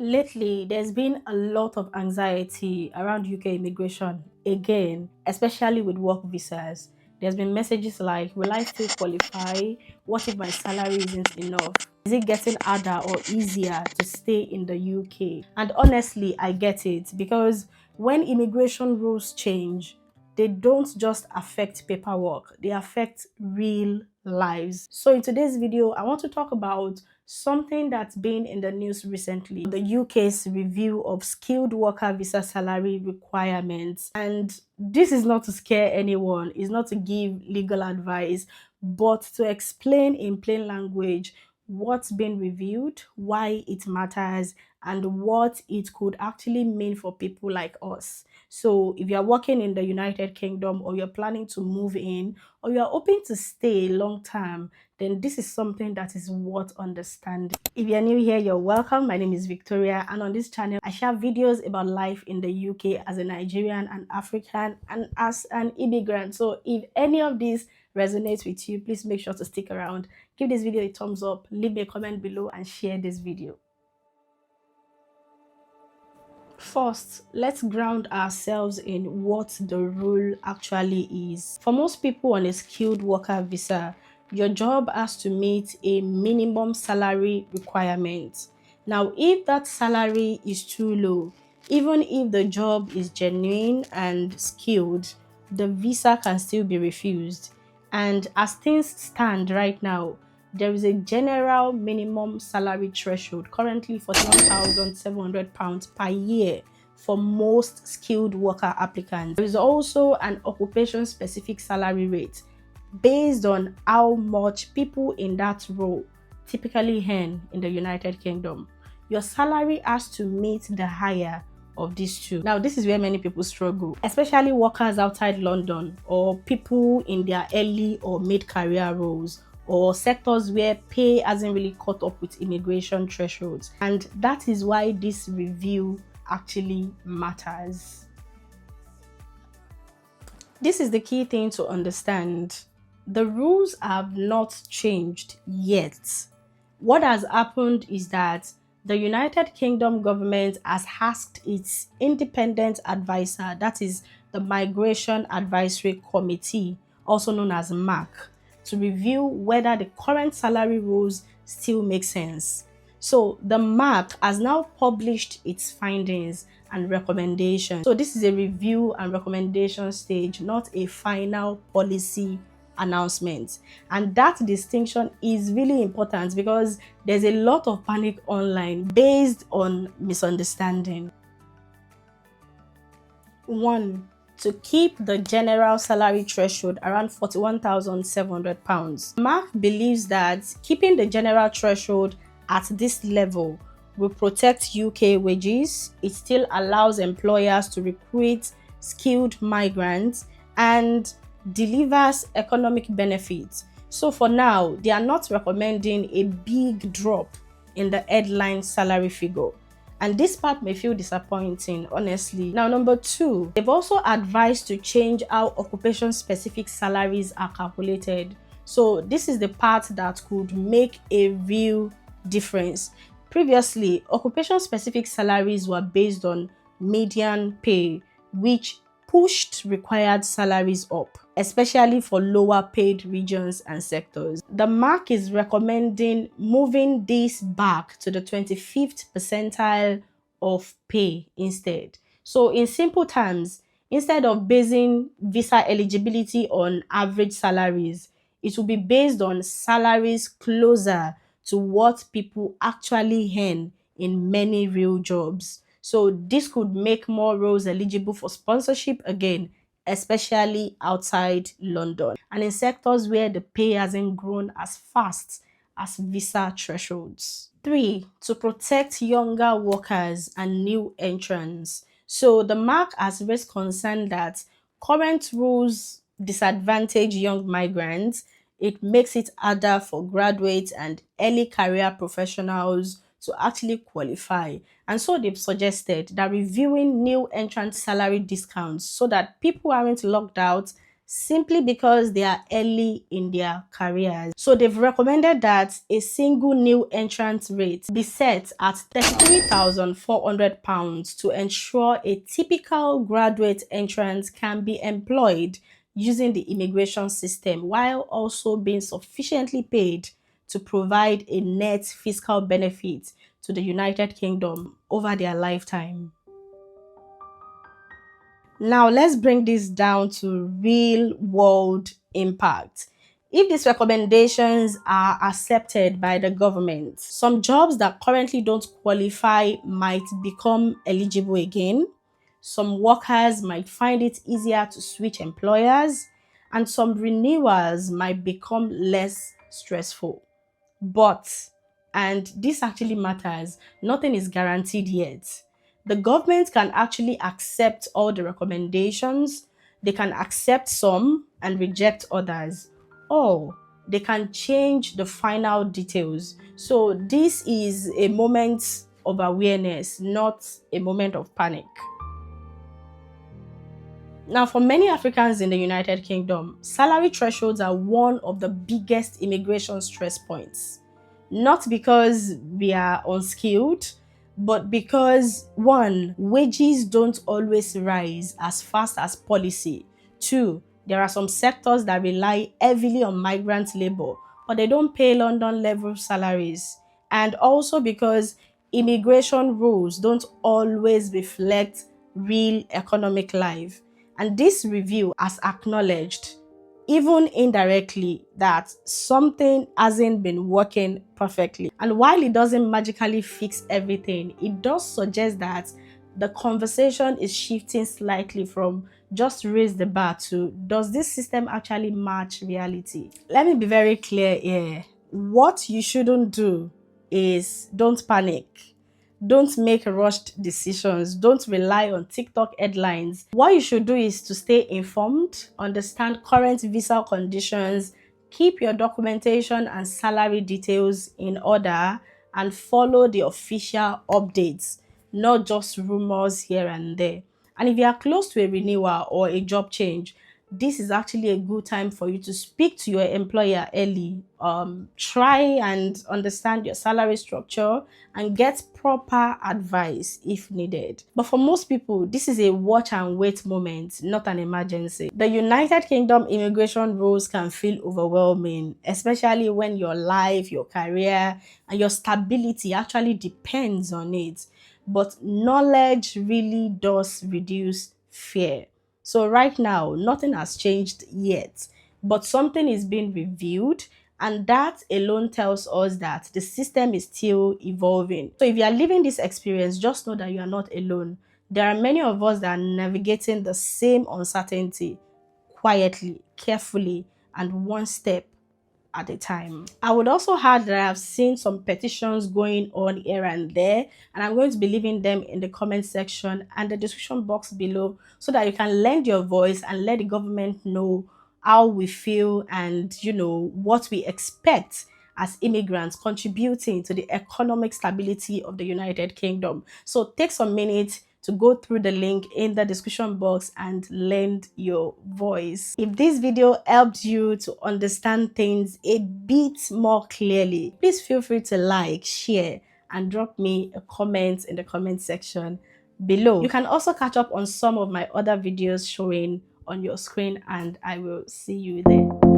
Lately, there's been a lot of anxiety around UK immigration again, especially with work visas. There's been messages like, will I still qualify? What if my salary isn't enough? Is it getting harder or easier to stay in the UK? And honestly, I get it because when immigration rules change, they don't just affect paperwork, they affect real lives. So in today's video, I want to talk about something that's been in the news recently, the UK's review of skilled worker visa salary requirements. And this is not to scare anyone, it's not to give legal advice, but to explain in plain language what's been reviewed, why it matters, and what it could actually mean for people like us. So if you're working in the United Kingdom, or you're planning to move in, or you're hoping to stay long term, then this is something that is worth understanding. If you're new here, you're welcome. My name is Victoria, and on this channel, I share videos about life in the UK as a Nigerian and African and as an immigrant. So if any of these resonates with you, please make sure to stick around. Give this video a thumbs up, leave me a comment below, and share this video. First, let's ground ourselves in what the rule actually is. For most people on a skilled worker visa, your job has to meet a minimum salary requirement. Now, if that salary is too low, even if the job is genuine and skilled, the visa can still be refused. And as things stand right now, there is a general minimum salary threshold, currently £41,700 per year for most skilled worker applicants. There is also an occupation-specific salary rate based on how much people in that role typically earn in the United Kingdom. Your salary has to meet the higher of these two. Now, this is where many people struggle, especially workers outside London or people in their early or mid-career roles, or sectors where pay hasn't really caught up with immigration thresholds. And that is why this review actually matters. This is the key thing to understand. The rules have not changed yet. What has happened is that the United Kingdom government has asked its independent advisor, that is the Migration Advisory Committee, also known as MAC, to review whether the current salary rules still make sense. So the MAC has now published its findings and recommendations. So this is a review and recommendation stage, not a final policy announcement. And that distinction is really important because there's a lot of panic online based on misunderstanding. 1. To keep the general salary threshold around £41,700. Mark believes that keeping the general threshold at this level will protect UK wages. It still allows employers to recruit skilled migrants and delivers economic benefits. So for now, they are not recommending a big drop in the headline salary figure. And this part may feel disappointing, honestly. Now, number 2, they've also advised to change how occupation-specific salaries are calculated. So this is the part that could make a real difference. Previously, occupation-specific salaries were based on median pay, which pushed required salaries up, especially for lower paid regions and sectors. The MAC is recommending moving this back to the 25th percentile of pay instead. So in simple terms, instead of basing visa eligibility on average salaries, it will be based on salaries closer to what people actually earn in many real jobs. So this could make more roles eligible for sponsorship again, especially outside London and in sectors where the pay hasn't grown as fast as visa thresholds. 3. To protect younger workers and new entrants. So the MAC has raised concern that current rules disadvantage young migrants. It makes it harder for graduates and early career professionals to actually qualify. And so they've suggested that reviewing new entrant salary discounts so that people aren't locked out simply because they are early in their careers. So they've recommended that a single new entrant rate be set at £33,400 to ensure a typical graduate entrant can be employed using the immigration system while also being sufficiently paid to provide a net fiscal benefit to the United Kingdom over their lifetime. Now, let's bring this down to real world impact. If these recommendations are accepted by the government, some jobs that currently don't qualify might become eligible again. Some workers might find it easier to switch employers, and some renewals might become less stressful. But, and this actually matters, nothing is guaranteed yet. The government can actually accept all the recommendations, they can accept some and reject others, or they can change the final details. So, this is a moment of awareness, not a moment of panic. Now, for many Africans in the United Kingdom, salary thresholds are one of the biggest immigration stress points. Not because we are unskilled, but because one, wages don't always rise as fast as policy. Two, there are some sectors that rely heavily on migrant labor, but they don't pay London level salaries. And also because immigration rules don't always reflect real economic life. And this review has acknowledged, even indirectly, that something hasn't been working perfectly. And while it doesn't magically fix everything, it does suggest that the conversation is shifting slightly from just raise the bar to does this system actually match reality? Let me be very clear here. What you shouldn't do is don't panic. Don't make rushed decisions. Don't rely on TikTok headlines. What you should do is to stay informed, understand current visa conditions, keep your documentation and salary details in order, and follow the official updates, not just rumors here and there. And if you are close to a renewal or a job change, this is actually a good time for you to speak to your employer early. Try and understand your salary structure and get proper advice if needed. But for most people, this is a watch and wait moment, not an emergency. The United Kingdom immigration rules can feel overwhelming, especially when your life, your career, and your stability actually depends on it. But knowledge really does reduce fear. So right now, nothing has changed yet, but something is being reviewed, and that alone tells us that the system is still evolving. So if you are living this experience, just know that you are not alone. There are many of us that are navigating the same uncertainty quietly, carefully, and one step at a time. I would also add that I've seen some petitions going on here and there, and I'm going to be leaving them in the comment section and the description box below so that you can lend your voice and let the government know how we feel and what we expect as immigrants contributing to the economic stability of the United Kingdom. So take some minutes to go through the link in the description box and lend your voice. If this video helped you to understand things a bit more clearly, please feel free to like, share, and drop me a comment in the comment section below. You can also catch up on some of my other videos showing on your screen, and I will see you there.